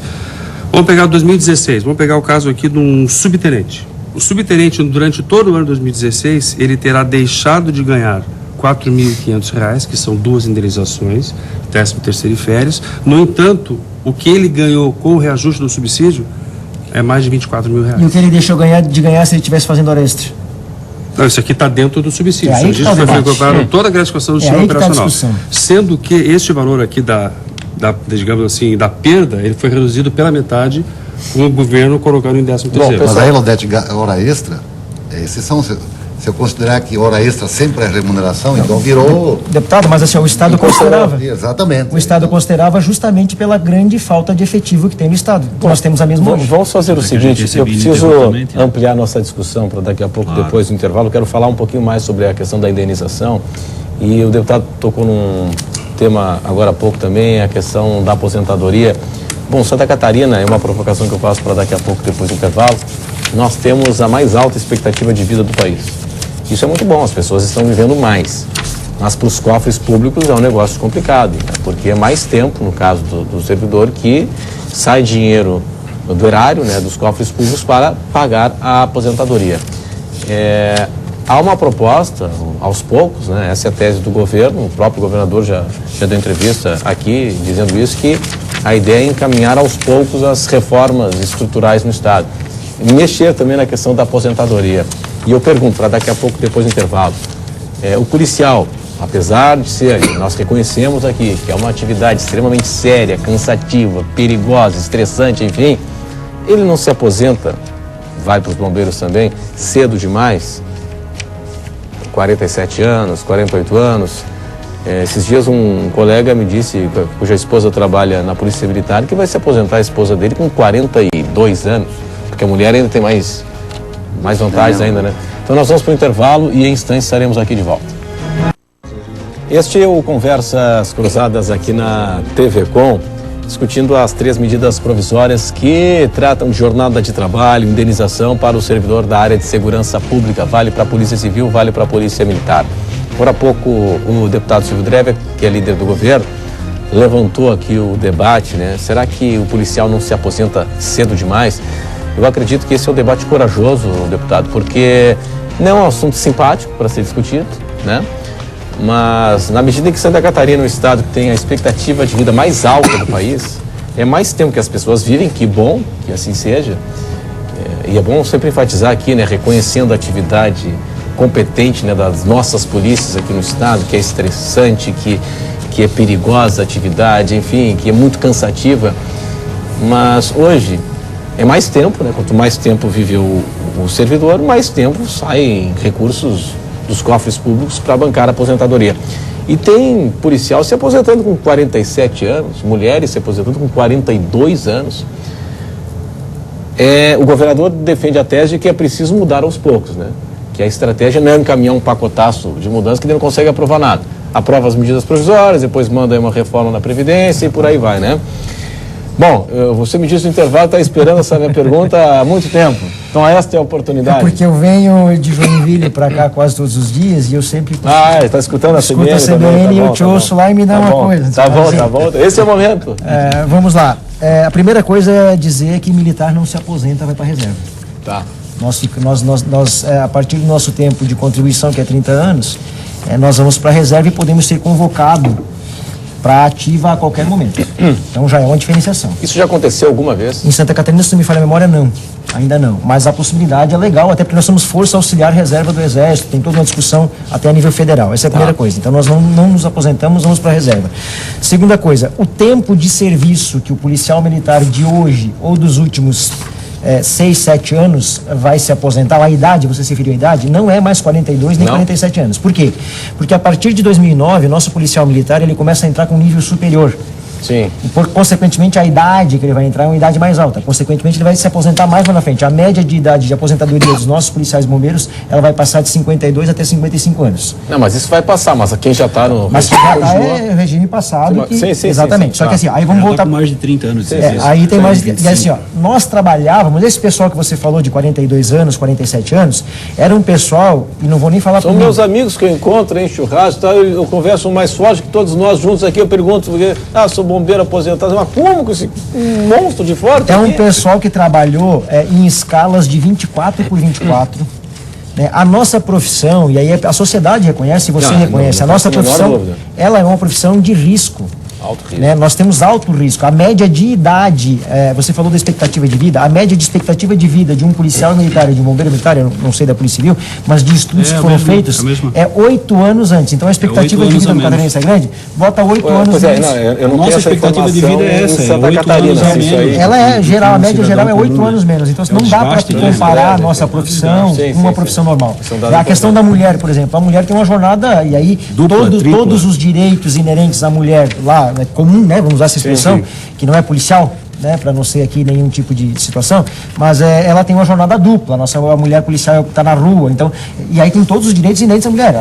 Vamos pegar 2016, vamos pegar o caso aqui de um subtenente. O subtenente, durante todo o ano de 2016, ele terá deixado de ganhar R$ 4.500, que são 2 indenizações, 13º e férias. No entanto, o que ele ganhou com o reajuste do subsídio é mais de R$ 24.000. E o que ele deixou de ganhar se ele estivesse fazendo hora extra? Não, isso aqui está dentro do subsídio. É aí que Isso tá o foi debate. incorporado toda a gratificação do sistema aí que tá a operacional. discussão. Sendo que este valor aqui digamos assim, da perda, ele foi reduzido pela metade com o governo colocando em 13º. Mas aí, Lodete, hora extra é exceção. Se eu considerar que hora extra sempre é remuneração, então virou... Deputado, mas assim, o Estado considerava. Exatamente. O Estado considerava justamente pela grande falta de efetivo que tem no Estado. Nós temos a mesma hoje. Vamos fazer o Mas é que a seguinte, gente eu recebe preciso ininterruptamente, né? ampliar nossa discussão para daqui a pouco, Claro. depois do intervalo. Eu quero falar um pouquinho mais sobre a questão da indenização. E o deputado tocou num tema agora há pouco também, a questão da aposentadoria. Bom, Santa Catarina, é uma provocação que eu faço para daqui a pouco, depois do intervalo. Nós temos a mais alta expectativa de vida do país. Isso é muito bom, as pessoas estão vivendo mais. Mas para os cofres públicos é um negócio complicado, né? Porque é mais tempo, no caso do servidor, que sai dinheiro do erário, né, dos cofres públicos para pagar a aposentadoria. Há uma proposta, aos poucos, né, essa é a tese do governo, o próprio governador já deu entrevista aqui dizendo isso, que a ideia é encaminhar aos poucos as reformas estruturais no Estado. E mexer também na questão da aposentadoria. E eu pergunto, para daqui a pouco, depois do intervalo, o policial, apesar de ser, nós reconhecemos aqui, que é uma atividade extremamente séria, cansativa, perigosa, estressante, enfim, ele não se aposenta vale para os bombeiros também, cedo demais, 47 anos, 48 anos. Esses dias um colega me disse, cuja esposa trabalha na Polícia Militar, que vai se aposentar a esposa dele com 42 anos, porque a mulher ainda tem mais vantagens ainda, né? Então nós vamos para o intervalo e em instantes estaremos aqui de volta. Este é o Conversas Cruzadas aqui na TV Com, discutindo as 3 medidas provisórias que tratam de jornada de trabalho, indenização para o servidor da área de segurança pública, vale para a Polícia Civil, vale para a Polícia Militar. Por há pouco o deputado Silvio Drever, que é líder do governo, levantou aqui o debate, né? Será que o policial não se aposenta cedo demais? Eu acredito que esse é um debate corajoso, deputado, porque não é um assunto simpático para ser discutido, né? Mas na medida em que Santa Catarina é o estado que tem a expectativa de vida mais alta do país, é mais tempo que as pessoas vivem, que bom que assim seja. E é bom sempre enfatizar aqui, né, reconhecendo a atividade competente, né, das nossas polícias aqui no estado, que é estressante, que é perigosa a atividade, enfim, que é muito cansativa. Mas hoje é mais tempo, né? Quanto mais tempo vive o servidor, mais tempo saem recursos dos cofres públicos para bancar a aposentadoria. E tem policial se aposentando com 47 anos, mulheres se aposentando com 42 anos. O governador defende a tese de que é preciso mudar aos poucos, né? Que a estratégia não é encaminhar um pacotaço de mudança que ele não consegue aprovar nada. Aprova as medidas provisórias, depois manda uma reforma na Previdência e por aí vai, né? Bom, você me disse no intervalo, está esperando essa minha pergunta há muito tempo. Então esta é a oportunidade. É porque eu venho de Joinville para cá quase todos os dias e eu sempre... está escutando a CBN? Escuta a CBN e eu te ouço lá e me dá uma coisa. Tá bom. Esse é o momento. Vamos lá. A primeira coisa é dizer que militar não se aposenta, vai para a reserva. Tá. Nós, a partir do nosso tempo de contribuição, que é 30 anos, nós vamos para a reserva e podemos ser convocados para ativa a qualquer momento. Então já é uma diferenciação. Isso já aconteceu alguma vez? Em Santa Catarina, se não me falha a memória, não. Ainda não. Mas a possibilidade é legal, até porque nós somos Força Auxiliar Reserva do Exército, tem toda uma discussão até a nível federal. Essa é a primeira coisa. Então nós não nos aposentamos, vamos para a reserva. Segunda coisa, o tempo de serviço que o policial militar de hoje ou dos últimos 6, 7 anos vai se aposentar, a idade, você se referiu à idade, não é mais 42 nem 47 anos. Por quê? Porque a partir de 2009, o nosso policial militar ele começa a entrar com um nível superior. Sim. E, consequentemente, a idade que ele vai entrar é uma idade mais alta. Consequentemente, ele vai se aposentar mais lá na frente. A média de idade de aposentadoria dos nossos policiais bombeiros, ela vai passar de 52 até 55 anos. Não, mas isso vai passar, mas quem já está no... Mas quem já está é regime passado. Sim, exatamente. Sim. Só que assim, aí vamos voltar... com mais de 30 anos. Aí tem mais... E assim, ó, nós trabalhávamos, esse pessoal que você falou de 42 anos, 47 anos, era um pessoal, e não vou nem falar... São meus amigos que eu encontro em churrasco, tá? Eu converso mais forte que todos nós juntos aqui, eu pergunto, porque, sou bombeiro aposentado, mas como com esse monstro de forte? É um pessoal que trabalhou em escalas de 24 por 24. Né? A nossa profissão, e aí a sociedade reconhece, e você reconhece, a nossa profissão, ela é uma profissão de risco. Alto risco. Né? Nós temos alto risco. A média de idade, você falou da expectativa de vida, a média de expectativa de vida de um policial militar e de um bombeiro militar, eu não sei da Polícia Civil, mas de estudos que foram feitos, é 8 anos antes. Então a expectativa de vida no catarinense é grande, bota 8 anos antes. Nossa expectativa de vida é essa, Santa Catarina. Ela é geral, a média geral é 8 anos menos. Então não dá para comparar a nossa profissão com uma profissão normal. A questão da mulher, por exemplo, a mulher tem uma jornada, e aí todos os direitos inerentes à mulher lá, é comum, né? Vamos usar essa expressão, que não é policial, né? Para não ser aqui nenhum tipo de situação, mas ela tem uma jornada dupla. A mulher policial está na rua, então, e aí tem todos os direitos inerentes à mulher.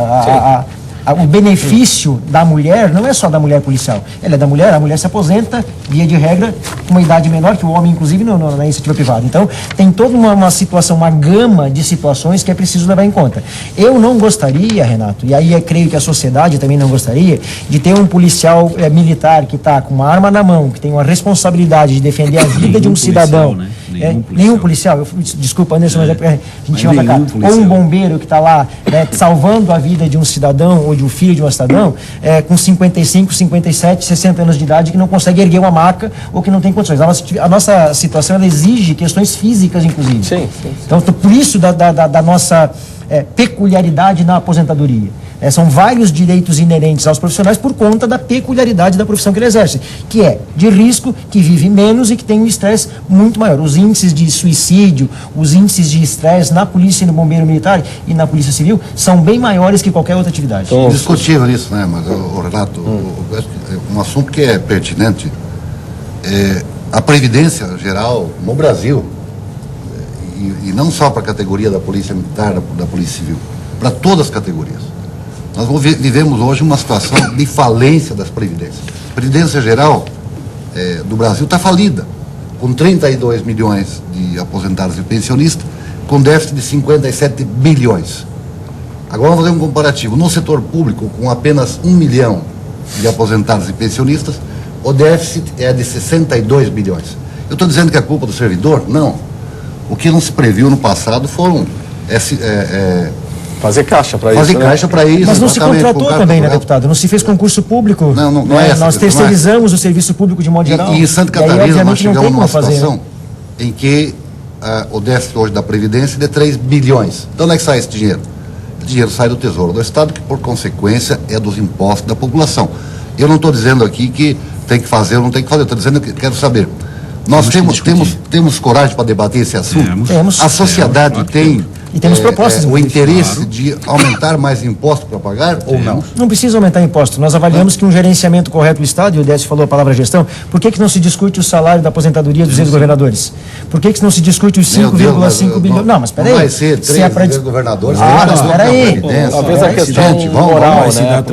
O benefício da mulher não é só da mulher policial, ela é da mulher, a mulher se aposenta, via de regra, com uma idade menor que o homem, inclusive, na iniciativa privada. Então, tem toda uma situação, uma gama de situações que é preciso levar em conta. Eu não gostaria, Renato, e aí eu creio que a sociedade também não gostaria, de ter um policial militar que está com uma arma na mão, que tem uma responsabilidade de defender a vida de um cidadão. Né? Nenhum policial. Desculpa, Anderson, mas a gente chama pra cá. Ou um bombeiro que está lá, né, salvando a vida de um cidadão ou de um filho de um cidadão, com 55, 57, 60 anos de idade, que não consegue erguer uma maca ou que não tem condições. A nossa situação ela exige questões físicas, inclusive. Sim. Então, por isso da nossa peculiaridade na aposentadoria. São vários direitos inerentes aos profissionais por conta da peculiaridade da profissão que ele exerce, que é de risco, que vive menos e que tem um estresse muito maior. Os índices de suicídio, os índices de estresse na polícia e no bombeiro militar e na polícia civil são bem maiores que qualquer outra atividade. Então, discutível isso, né? Mas, Renato, um assunto que é pertinente, a Previdência Geral no Brasil, e não só para a categoria da Polícia Militar, da Polícia Civil, para todas as categorias. Nós vivemos hoje uma situação de falência das Previdências. A Previdência Geral do Brasil está falida, com 32 milhões de aposentados e pensionistas, com déficit de 57 bilhões. Agora vamos fazer um comparativo. No setor público, com apenas 1 milhão de aposentados e pensionistas, o déficit é de 62 bilhões. Eu estou dizendo que é culpa do servidor? Não. O que não se previu no passado foram... fazer caixa para isso. Fazer caixa para isso. Mas não se contratou também, né, deputado? Não se fez concurso público. Não é essa. Nós terceirizamos o serviço público de modo geral. E em Santa Catarina nós chegamos numa situação, né, em que o déficit hoje da Previdência é de 3 bilhões. Então onde é que sai esse dinheiro? O dinheiro sai do Tesouro do Estado, que por consequência é dos impostos da população. Eu não estou dizendo aqui que tem que fazer ou não tem que fazer, eu estou dizendo que quero saber. Nós temos coragem para debater esse assunto? Temos. A sociedade tem... E temos propostas. O interesse de aumentar mais impostos para pagar ou não? Não precisa aumentar imposto. Nós avaliamos que um gerenciamento correto do Estado, e o Décio falou a palavra gestão, por que não se discute o salário da aposentadoria dos ex-governadores? Por que não se discute os 5,5 bilhões? Não, mas peraí. Não vai ser 3 ex-governadores. Mas peraí. Talvez a questão moral, né?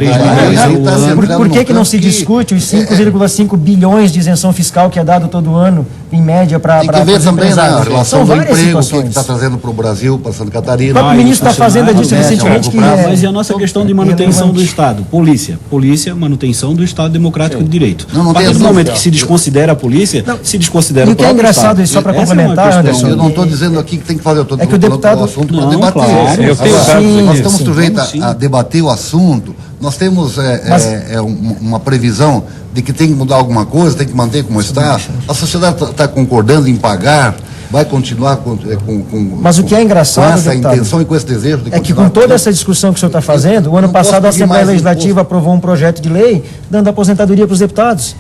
Por que não se discute os 5,5 bilhões de isenção fiscal que é dado todo ano, em média, para tem que ver também na relação do emprego situações. que está trazendo para o Brasil, para Santa Catarina. O próprio ministro da Fazenda disse recentemente que... Mas e a nossa questão de manutenção do Estado? Polícia, manutenção do Estado democrático de direito. A partir do momento que se desconsidera a polícia, se desconsidera o próprio Estado. E o que é engraçado, só para complementar, Anderson... Eu não estou dizendo aqui que tem que fazer, eu estou que o deputado... assunto para debater. Nós estamos sujeitos a debater o assunto, nós temos uma previsão de que tem que mudar alguma coisa, tem que manter como está. A sociedade está concordando em pagar, vai continuar mas o que é engraçado, com essa deputado, intenção e com esse desejo de é que com toda essa discussão que o senhor está fazendo, o ano passado a Assembleia Legislativa aprovou um projeto de lei dando aposentadoria para os deputados.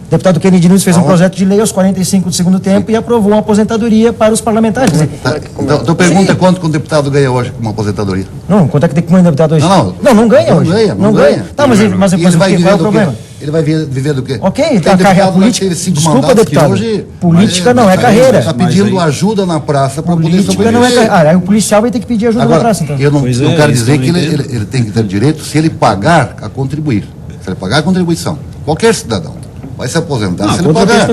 O deputado Kennedy Nunes fez um projeto de lei aos 45 do segundo tempo e aprovou uma aposentadoria para os parlamentares. Então pergunta quanto que um deputado ganha hoje com uma aposentadoria? Não, quanto é que tem que um deputado hoje? Não ganha hoje. Não ganha. Tá, mas qual é o problema? Ele vai viver do quê? Ok, então a carreira política... Desculpa, deputado. Política não é carreira. Está pedindo ajuda na praça para poder sobreviver. Política não é carreira. Aí o policial vai ter que pedir ajuda na praça, então. Eu não quero dizer que ele tem que ter direito se ele pagar a contribuir. Se ele pagar a contribuição. Qualquer cidadão vai se aposentar se ele pagar.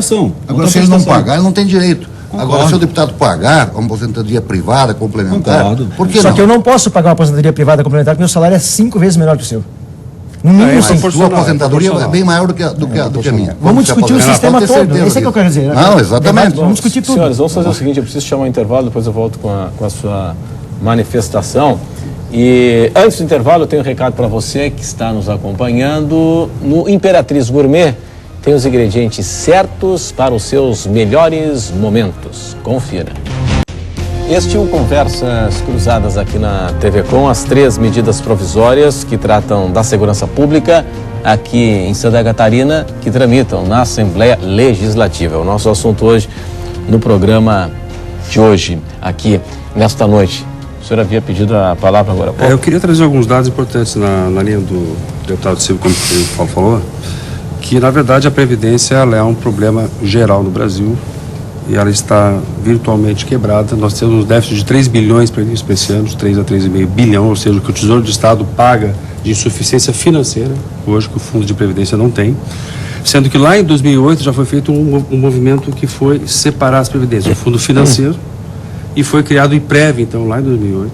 Agora, se ele não pagar, ele não tem direito. Concordo. Agora, se o deputado pagar uma aposentadoria privada, complementar, por que Só que eu não posso pagar uma aposentadoria privada complementar, porque meu salário é 5 vezes menor que o seu. No mínimo, a sua aposentadoria é bem maior do que a minha. Vamos discutir o sistema todo. Esse é que eu quero dizer. Não, exatamente. Vamos discutir tudo. Senhores, vamos fazer o seguinte, eu preciso chamar um intervalo, depois eu volto com a sua manifestação. E antes do intervalo, eu tenho um recado para você que está nos acompanhando. No Imperatriz Gourmet tem os ingredientes certos para os seus melhores momentos. Confira. Este é o Conversas Cruzadas aqui na TV Com, as 3 medidas provisórias que tratam da segurança pública aqui em Santa Catarina, que tramitam na Assembleia Legislativa. É o nosso assunto hoje no programa de hoje, aqui nesta noite. O senhor havia pedido a palavra agora há pouco. Eu queria trazer alguns dados importantes na linha do deputado Silvio, como ele falou, que na verdade a Previdência ela é um problema geral no Brasil e ela está virtualmente quebrada. Nós temos um déficit de 3 bilhões previsto para esse ano, 3 a 3,5 bilhão, ou seja, o que o Tesouro do Estado paga de insuficiência financeira, hoje que o Fundo de Previdência não tem, sendo que lá em 2008 já foi feito um movimento que foi separar as previdências, o Fundo Financeiro, e foi criado o IPREV, então, lá em 2008,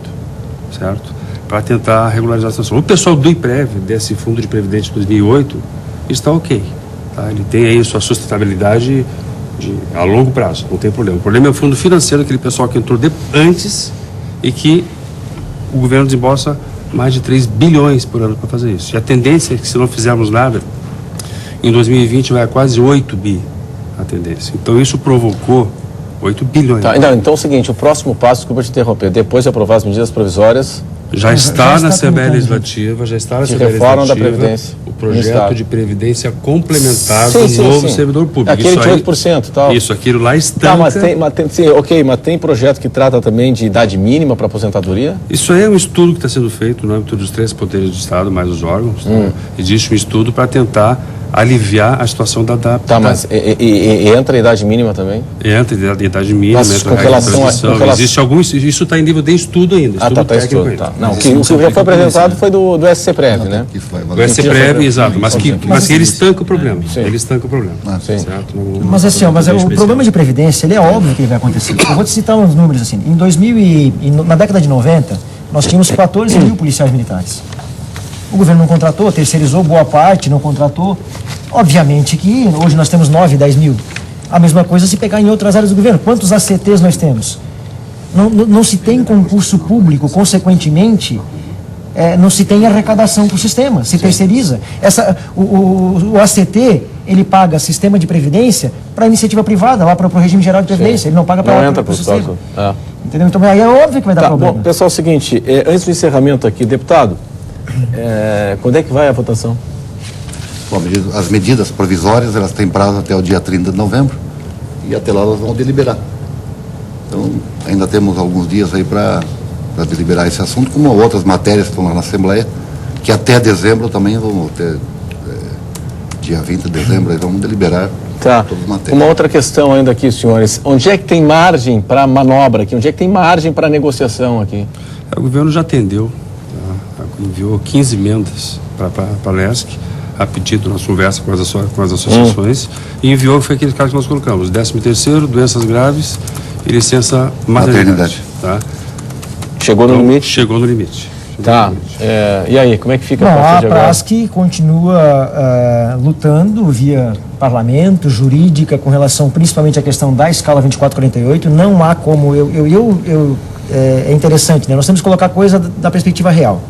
certo? Para tentar regularizar a situação. O pessoal do IPREV, desse Fundo de Previdência de 2008, está ok, tá? Ele tem aí sua sustentabilidade a longo prazo, não tem problema. O problema é o fundo financeiro, aquele pessoal que entrou antes e que o governo desembolsa mais de 3 bilhões por ano para fazer isso. E a tendência é que, se não fizermos nada, em 2020 vai a quase 8 bi a tendência. Então isso provocou 8 bilhões. Tá, então é o seguinte, o próximo passo, desculpa te interromper, depois de aprovar as medidas provisórias, Já está na Assembleia tramitando. Legislativa, já está na De Assembleia reforma da Legislativa Previdência o no projeto Estado. de previdência complementar Sim, do sim, novo sim. servidor público. Aquele Isso aí, de 8% e tal. Isso, aquilo lá Tá, estanca. mas tem projeto que trata também de idade mínima para aposentadoria? Isso aí é um estudo que está sendo feito no âmbito dos 3 poderes do Estado, mais os órgãos. Né? Existe um estudo para tentar aliviar a situação da Tá, mas entra a idade mínima também? Entra a idade mínima, Mas entra com a relação a- transição. com relação- Existe algum, isso está em nível de estudo ainda. Tá técnico estudo. ainda. Tá. Não, o Mas que isso já foi apresentado foi do SCPREV, né? Que vai O valer. SCPREV, exato, mas que ele estanca o problema. Sim. Ele estanca o problema. Sim. Certo? Mas assim, ó, mas o problema de previdência, ele é óbvio que ele vai acontecer. Eu vou te citar uns números assim. Em 2000 na década de 90, nós tínhamos 14 mil policiais militares. O governo não contratou, terceirizou boa parte, não contratou. Obviamente que hoje nós temos 9, 10 mil. A mesma coisa se pegar em outras áreas do governo. Quantos ACTs nós temos? Não se tem concurso público, consequentemente, não se tem arrecadação para o sistema, se terceiriza. O ACT, ele paga sistema de previdência para a iniciativa privada, lá para o regime geral de previdência, ele não paga Não para entra o pro sistema. Estado. É. Entendeu? Então aí é óbvio que vai dar Tá, problema. bom, pessoal, é o seguinte, antes do encerramento aqui, deputado, quando é que vai a votação? Bom, as medidas provisórias, elas têm prazo até o dia 30 de novembro e até lá elas vão deliberar. Então, ainda temos alguns dias aí para deliberar esse assunto, como outras matérias que estão lá na Assembleia, que até dezembro também vamos ter, dia 20 de dezembro, aí vamos deliberar Tá. todas as matérias. Uma outra questão ainda aqui, senhores. Onde é que tem margem para manobra aqui? Onde é que tem margem para negociação aqui? O governo já atendeu, tá? Enviou 15 emendas para a LESC, a pedido, nós conversa com as associações, e enviou, foi aquele caso que nós colocamos, 13º, doenças graves e licença maternidade. Tá? Chegou no limite? Chegou no limite. Tá. E aí, como é que fica a Bom, partir a de agora? PRASC continua lutando via parlamento, jurídica, com relação principalmente à questão da escala 2448. Não há como... é interessante, né? Nós temos que colocar a coisa da perspectiva real.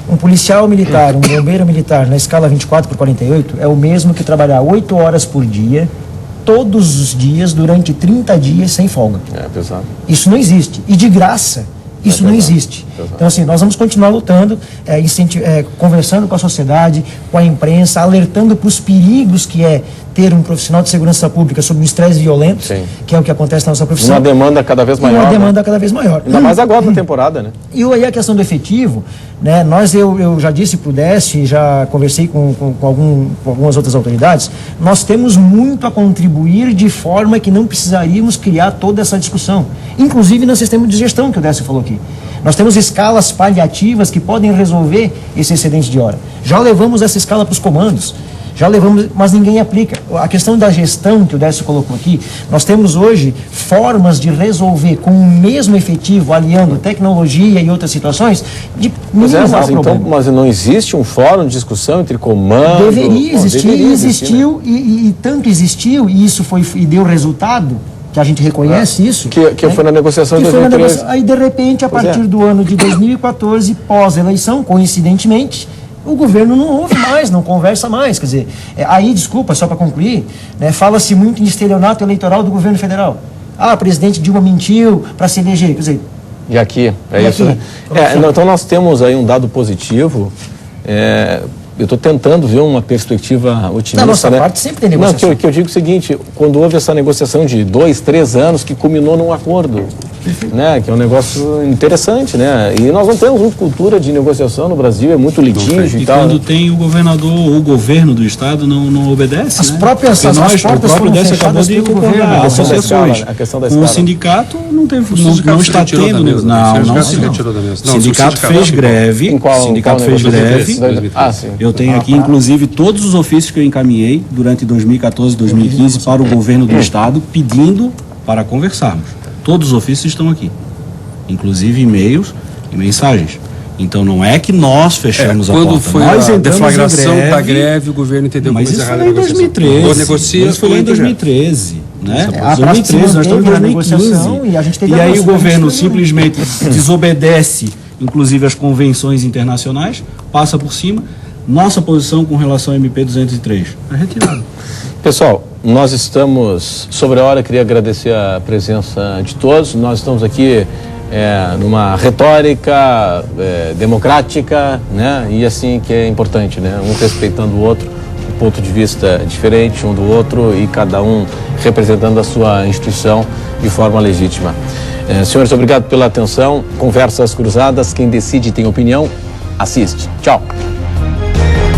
Um policial militar, um bombeiro militar na escala 24/48 é o mesmo que trabalhar 8 horas por dia, todos os dias, durante 30 dias, sem folga. É pesado. Isso não existe. E de graça, isso não existe. Então, assim, nós vamos continuar lutando, conversando com a sociedade, com a imprensa, alertando para os perigos que é ter um profissional de segurança pública sob um estresse violento, Sim. que é o que acontece na nossa profissão. Uma demanda cada vez maior. Uma né? demanda cada vez maior. Ainda mais agora na temporada, né? E aí a questão do efetivo, né? Eu já disse para o Décio, já conversei com algumas outras autoridades, nós temos muito a contribuir de forma que não precisaríamos criar toda essa discussão, inclusive no sistema de gestão que o Décio falou aqui. Nós temos escalas paliativas que podem resolver esse excedente de hora. Já levamos essa escala para os comandos. Já levamos, mas ninguém aplica. A questão da gestão que o Décio colocou aqui, nós temos hoje formas de resolver com o mesmo efetivo, aliando tecnologia e outras situações, de minimizar o problema. Mas não existe um fórum de discussão entre comandos? Deveria existir, Deveria existiu, né? e tanto existiu, e isso e deu resultado, que a gente reconhece isso. Que foi na negociação de 2013. Aí, de repente, a partir do ano de 2014, pós-eleição, coincidentemente, o governo não ouve mais, não conversa mais. Quer dizer, aí, desculpa, só para concluir, né, fala-se muito em estelionato eleitoral do governo federal. Ah, o presidente Dilma mentiu para se eleger. Quer dizer, E aqui, E isso, aqui? né? Então nós temos aí um dado positivo. Eu estou tentando ver uma perspectiva otimista. da nossa né? parte sempre tem negociação. Não, que eu digo o seguinte, quando houve essa negociação de 2, 3 anos que culminou num acordo, né? Que é um negócio interessante, né? E nós não temos muita cultura de negociação no Brasil, é muito litígio E e tal. quando tem o governador ou o governo do estado não obedece, As né? próprias- Porque as nós, o portas próprio foram Décio acabou fechadas de pelo concordar, governo. associações. A questão da Com o escala. sindicato não sindicato se está retirou da tendo, mesa, né? O não sindicato se não. retirou da mesa. O Não, sindicato o fez sindicato- greve, Em qual- o sindicato qual fez negócio? greve. Ah, sim. Eu tenho aqui, inclusive, todos os ofícios que eu encaminhei durante 2014 e 2015 para o governo do estado, pedindo para conversarmos. Todos os ofícios estão aqui, inclusive e-mails e mensagens. Então não é que nós fechamos a Quando porta. foi Nós a entramos em deflagração greve, da greve, o governo entendeu mas como isso encerrar foi a em negociação. 2013. Ou negocia, Isso foi ou em entra em greve. 2013, né? A 2013, nós estamos em na negociação 2015. e a gente teve E aí o avanço, governo mas não- simplesmente desobedece, inclusive, as convenções internacionais, passa por cima. Nossa posição com relação ao MP 203 é retirada. Pessoal, nós estamos sobre a hora, queria agradecer a presença de todos. Nós estamos aqui numa retórica democrática, né? E assim que é importante, né? Um respeitando o outro, um ponto de vista diferente um do outro e cada um representando a sua instituição de forma legítima. Senhores, obrigado pela atenção. Conversas Cruzadas, quem decide tem opinião, assiste. Tchau.